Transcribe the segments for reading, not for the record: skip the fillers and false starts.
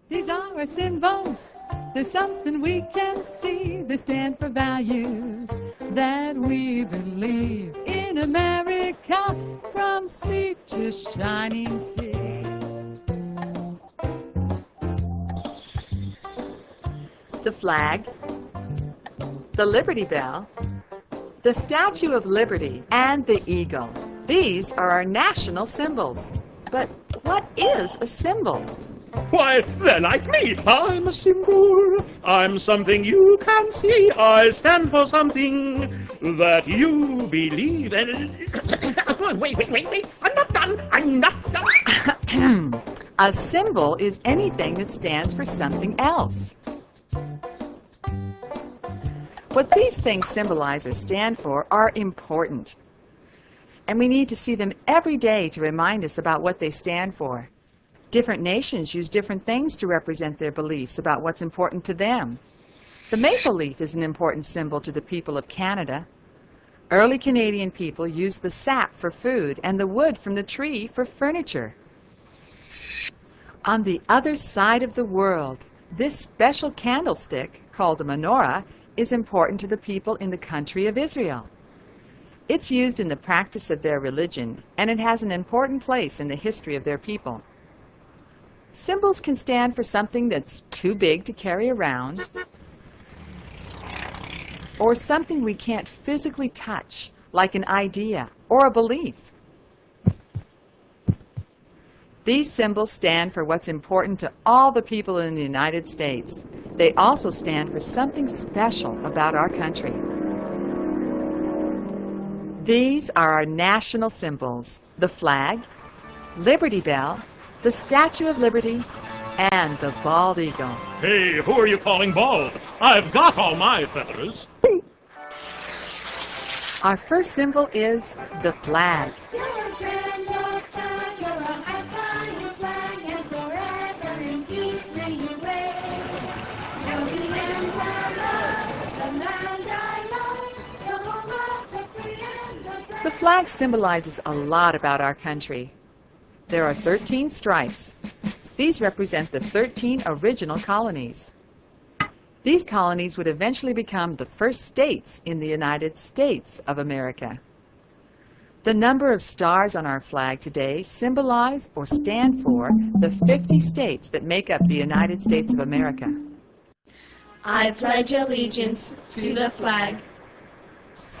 These are our symbols. There's something we can see. They stand for values that we believe in America, from sea to shining sea. The flag, the Liberty Bell, the Statue of Liberty, and the eagle. These are our national symbols. But what is a symbol? Why, they're like me. I'm a symbol. I'm something you can see. I stand for something that you believe in. Wait. I'm not done. A symbol is anything that stands for something else. What these things symbolize or stand for are important. And we need to see them every day to remind us about what they stand for. Different nations use different things to represent their beliefs about what's important to them. The maple leaf is an important symbol to the people of Canada. Early Canadian people used the sap for food and the wood from the tree for furniture. On the other side of the world, this special candlestick, called a menorah, is important to the people in the country of Israel. It's used in the practice of their religion, and it has an important place in the history of their people. Symbols can stand for something that's too big to carry around, or something we can't physically touch, like an idea or a belief. These symbols stand for what's important to all the people in the United States. They also stand for something special about our country. These are our national symbols: the flag, Liberty Bell, the Statue of Liberty, and the bald eagle. Hey, who are you calling bald? I've got all my feathers. Our first symbol is the flag. The flag symbolizes a lot about our country. There are 13 stripes. These represent the 13 original colonies. These colonies would eventually become the first states in the United States of America. The number of stars on our flag today symbolize or stand for the 50 states that make up the United States of America. I pledge allegiance to the flag.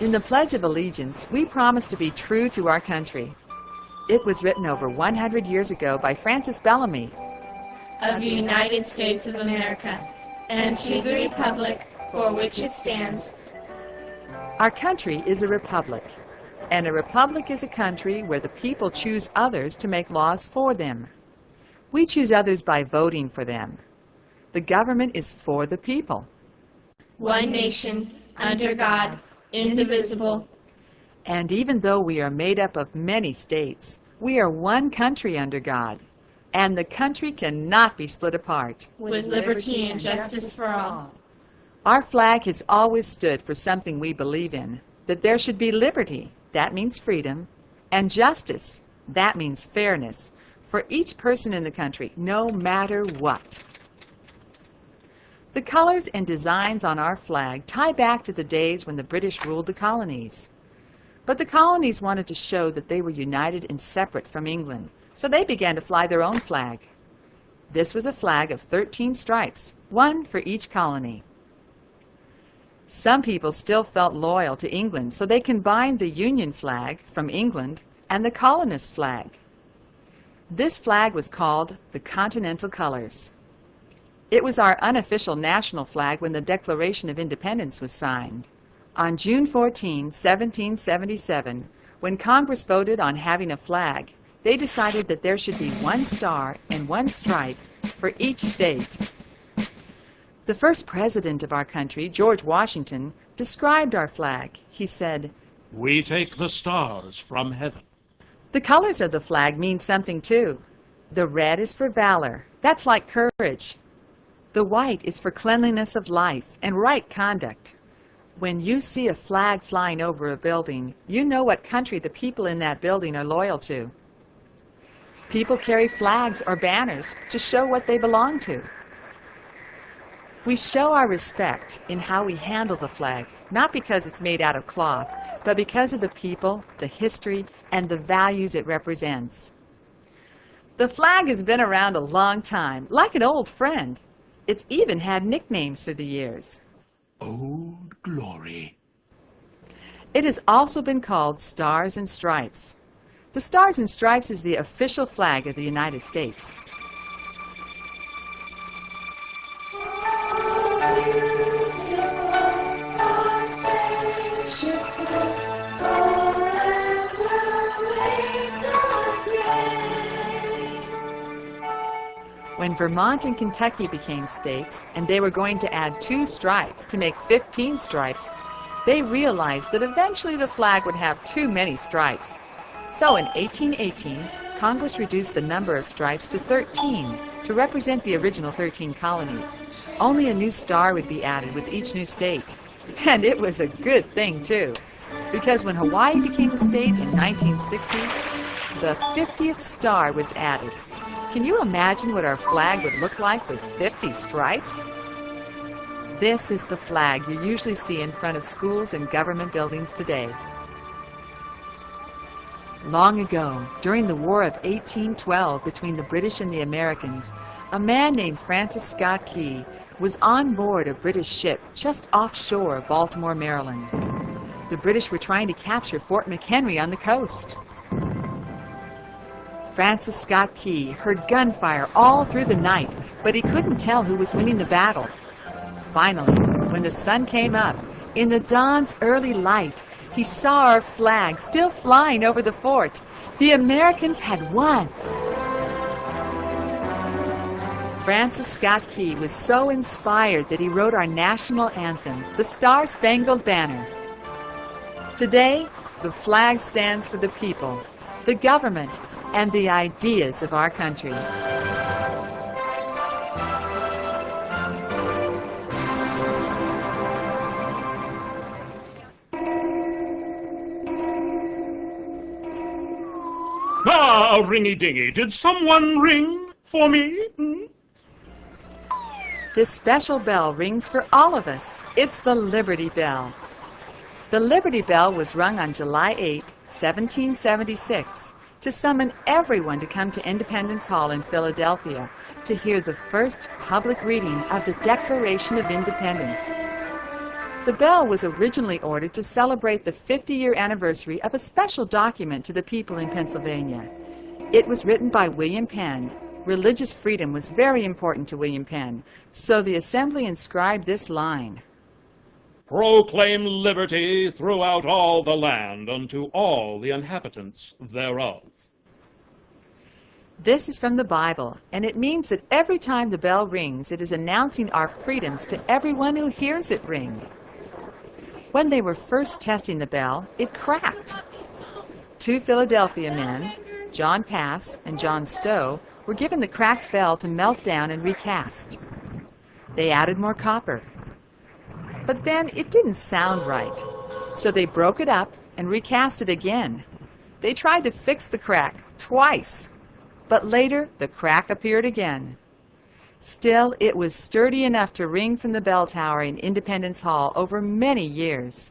In the Pledge of Allegiance, we promise to be true to our country. It was written over 100 years ago by Francis Bellamy of the United States of America, and to the republic for which it stands. Our country is a republic, and a republic is a country where the people choose others to make laws for them. We choose others by voting for them. The government is for the people. One nation, under God, indivisible. And even though we are made up of many states, we are one country under God, and the country cannot be split apart. With liberty and justice for all. Our flag has always stood for something we believe in, that there should be liberty, that means freedom, and justice, that means fairness, for each person in the country, no matter what. The colors and designs on our flag tie back to the days when the British ruled the colonies. But the colonies wanted to show that they were united and separate from England, so they began to fly their own flag. This was a flag of 13 stripes, one for each colony. Some people still felt loyal to England, so they combined the Union flag from England and the colonist flag. This flag was called the Continental Colors. It was our unofficial national flag when the Declaration of Independence was signed. On June 14, 1777, when Congress voted on having a flag, they decided that there should be one star and one stripe for each state. The first president of our country, George Washington, described our flag. He said, "We take the stars from heaven." The colors of the flag mean something too. The red is for valor. That's like courage. The white is for cleanliness of life and right conduct. When you see a flag flying over a building, you know what country the people in that building are loyal to. People carry flags or banners to show what they belong to. We show our respect in how we handle the flag, not because it's made out of cloth, but because of the people, the history, and the values it represents. The flag has been around a long time, like an old friend. It's even had nicknames through the years. Old Glory. It has also been called Stars and Stripes. The Stars and Stripes is the official flag of the United States. When Vermont and Kentucky became states and they were going to add 2 stripes to make 15 stripes, they realized that eventually the flag would have too many stripes. So in 1818, Congress reduced the number of stripes to 13 to represent the original 13 colonies. Only a new star would be added with each new state. And it was a good thing too, because when Hawaii became a state in 1960, the 50th star was added. Can you imagine what our flag would look like with 50 stripes? This is the flag you usually see in front of schools and government buildings today. Long ago, during the War of 1812 between the British and the Americans, a man named Francis Scott Key was on board a British ship just offshore Baltimore, Maryland. The British were trying to capture Fort McHenry on the coast. Francis Scott Key heard gunfire all through the night, but he couldn't tell who was winning the battle. Finally, when the sun came up, in the dawn's early light, he saw our flag still flying over the fort. The Americans had won. Francis Scott Key was so inspired that he wrote our national anthem, the Star-Spangled Banner. Today, the flag stands for the people, the government, and the ideas of our country. Ah, ringy-dingy, did someone ring for me? This special bell rings for all of us. It's the Liberty Bell. The Liberty Bell was rung on July 8, 1776, to summon everyone to come to Independence Hall in Philadelphia to hear the first public reading of the Declaration of Independence. The bell was originally ordered to celebrate the 50-year anniversary of a special document to the people in Pennsylvania. It was written by William Penn. Religious freedom was very important to William Penn, so the Assembly inscribed this line: Proclaim liberty throughout all the land unto all the inhabitants thereof. This is from the Bible, and it means that every time the bell rings, it is announcing our freedoms to everyone who hears it ring. When they were first testing the bell, it cracked. 2 Philadelphia men, John Pass and John Stowe, were given the cracked bell to melt down and recast. They added more copper. But then it didn't sound right, so they broke it up and recast it again. They tried to fix the crack twice, but later the crack appeared again. Still, it was sturdy enough to ring from the bell tower in Independence Hall over many years.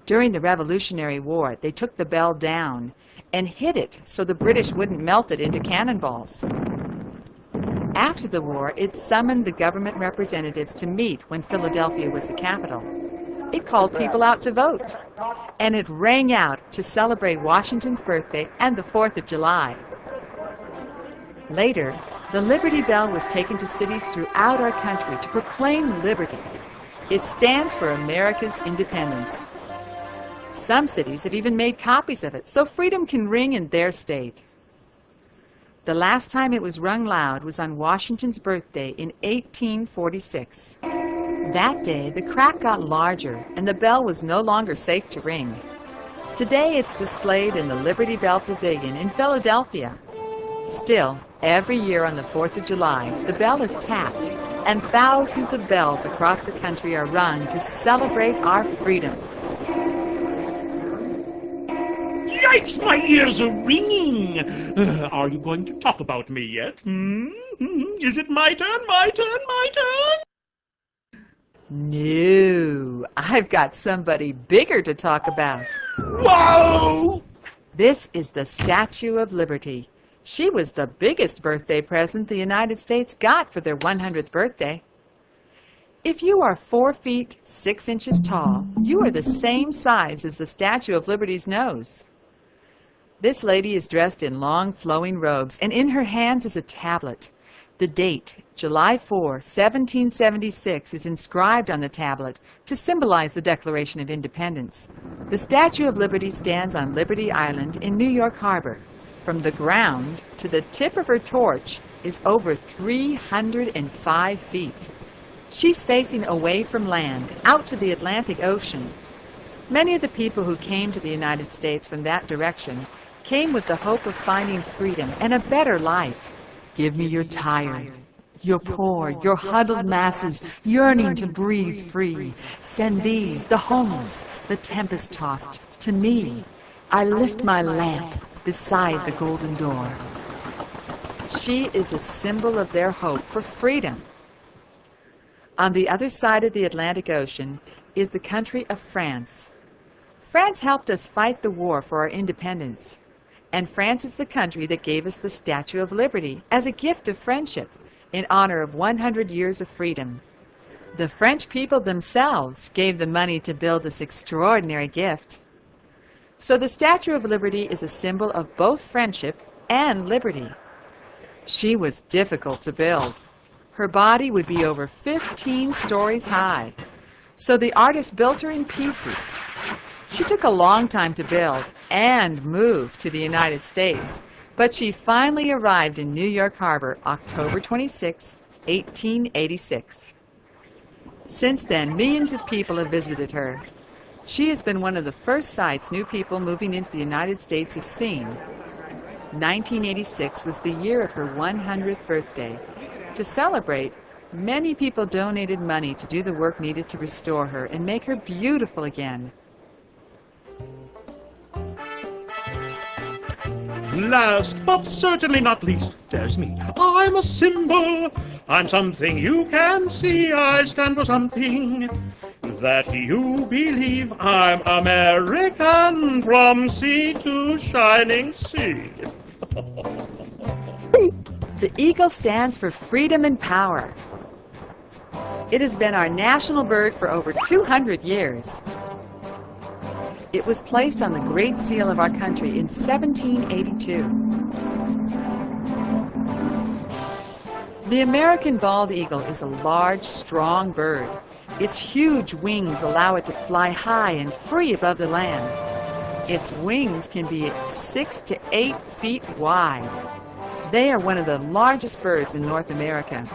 During the Revolutionary War, they took the bell down and hid it so the British wouldn't melt it into cannonballs. After the war, it summoned the government representatives to meet when Philadelphia was the capital. It called people out to vote, and it rang out to celebrate Washington's birthday and the 4th of July. Later, the Liberty Bell was taken to cities throughout our country to proclaim liberty. It stands for America's independence. Some cities have even made copies of it, so freedom can ring in their state. The last time it was rung loud was on Washington's birthday in 1846. That day, the crack got larger, and the bell was no longer safe to ring. Today, it's displayed in the Liberty Bell Pavilion in Philadelphia. Still, every year on the 4th of July, the bell is tapped, and thousands of bells across the country are rung to celebrate our freedom. Yikes, my ears are ringing. Are you going to talk about me yet? Is it my turn, my turn, my turn? No, I've got somebody bigger to talk about. Whoa! This is the Statue of Liberty. She was the biggest birthday present the United States got for their 100th birthday. If you are 4 feet 6 inches tall, you are the same size as the Statue of Liberty's nose. This lady is dressed in long flowing robes, and in her hands is a tablet. The date, July 4, 1776, is inscribed on the tablet to symbolize the Declaration of Independence. The Statue of Liberty stands on Liberty Island in New York Harbor. From the ground to the tip of her torch is over 305 feet. She's facing away from land, out to the Atlantic Ocean. Many of the people who came to the United States from that direction came with the hope of finding freedom and a better life. Give me your tired, your poor, your huddled masses yearning to breathe free. Send these, the homeless, the tempest-tossed, to me. I lift my lamp beside the golden door. She is a symbol of their hope for freedom. On the other side of the Atlantic Ocean is the country of France. France helped us fight the war for our independence. And France is the country that gave us the Statue of Liberty as a gift of friendship in honor of 100 years of freedom. The French people themselves gave the money to build this extraordinary gift. So the Statue of Liberty is a symbol of both friendship and liberty. She was difficult to build. Her body would be over 15 stories high. So the artist built her in pieces. She took a long time to build and move to the United States, but she finally arrived in New York Harbor October 26, 1886. Since then, millions of people have visited her. She has been one of the first sights new people moving into the United States have seen. 1986 was the year of her 100th birthday. To celebrate, many people donated money to do the work needed to restore her and make her beautiful again. Last, but certainly not least, there's me. I'm a symbol. I'm something you can see. I stand for something that you believe. I'm American from sea to shining sea. The eagle stands for freedom and power. It has been our national bird for over 200 years. It was placed on the Great Seal of our country in 1782. The American bald eagle is a large, strong bird. Its huge wings allow it to fly high and free above the land. Its wings can be 6 to 8 feet wide. They are one of the largest birds in North America.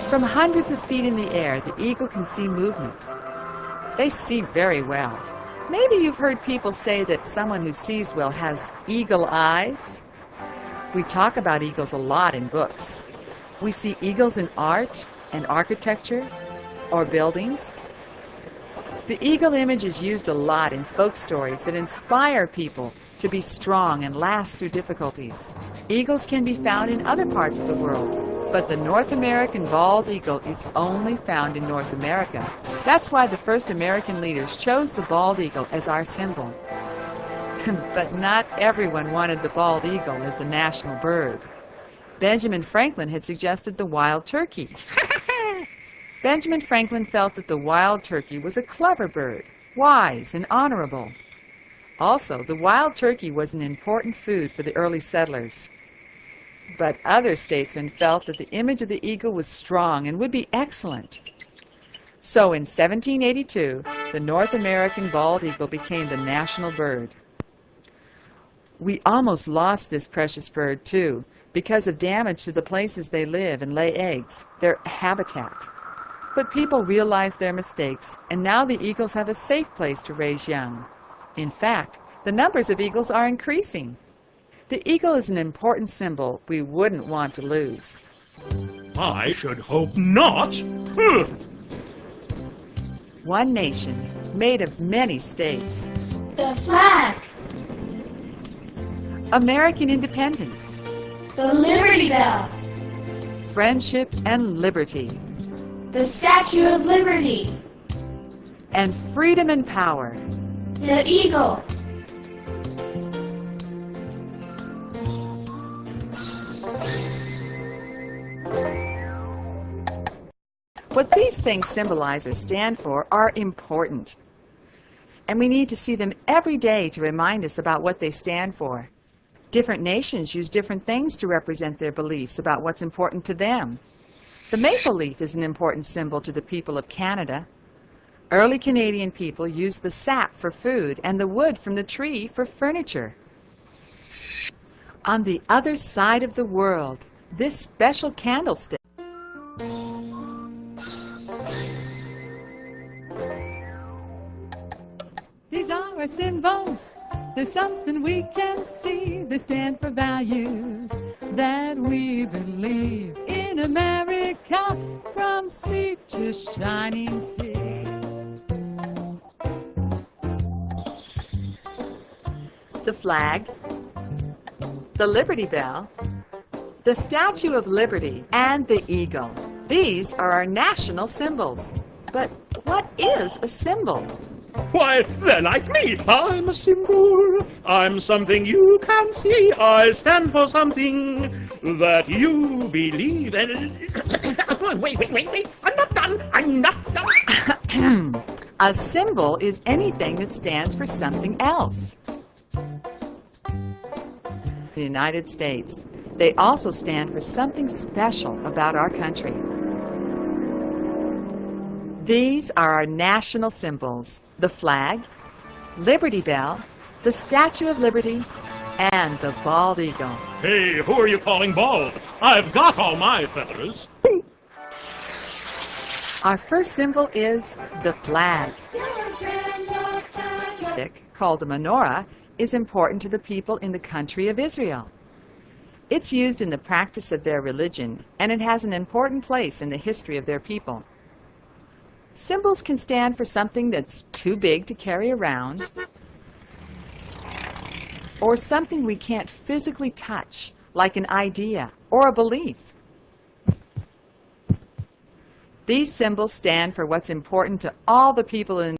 From hundreds of feet in the air, the eagle can see movement. They see very well. Maybe you've heard people say that someone who sees well has eagle eyes. We talk about eagles a lot in books. We see eagles in art and architecture or buildings. The eagle image is used a lot in folk stories that inspire people to be strong and last through difficulties. Eagles can be found in other parts of the world, but the North American bald eagle is only found in North America. That's why the first American leaders chose the bald eagle as our symbol. But not everyone wanted the bald eagle as the national bird. Benjamin Franklin had suggested the wild turkey. Benjamin Franklin felt that the wild turkey was a clever bird, wise and honorable. Also, the wild turkey was an important food for the early settlers. But other statesmen felt that the image of the eagle was strong and would be excellent. So in 1782, the North American bald eagle became the national bird. We almost lost this precious bird, too, because of damage to the places they live and lay eggs, their habitat. But people realized their mistakes, and now the eagles have a safe place to raise young. In fact, the numbers of eagles are increasing. The eagle is an important symbol we wouldn't want to lose. I should hope not. One nation made of many states. The flag. American independence. The Liberty Bell. Friendship and liberty. The Statue of Liberty. And freedom and power. The eagle. What these things symbolize or stand for are important. And we need to see them every day to remind us about what they stand for. Different nations use different things to represent their beliefs about what's important to them. The maple leaf is an important symbol to the people of Canada. Early Canadian people used the sap for food and the wood from the tree for furniture. On the other side of the world, this special candlestick These are our symbols. There's something we can see. They stand for values that we believe in America, from sea to shining sea. the flag, the Liberty Bell, the Statue of Liberty, and the eagle. These are our national symbols. But what is a symbol? Why, they're like me. I'm a symbol. I'm something you can see. I stand for something that you believe in. Wait. I'm not done. A symbol is anything that stands for something else. The United States. They also stand for something special about our country. These are our national symbols: the flag, Liberty Bell, the Statue of Liberty, and the bald eagle. Hey, who are you calling bald? I've got all my feathers. Our first symbol is the flag. Called a menorah, is important to the people in the country of Israel. It's used in the practice of their religion, and it has an important place in the history of their people. Symbols can stand for something that's too big to carry around, or something we can't physically touch, like an idea or a belief. These symbols stand for what's important to all the people in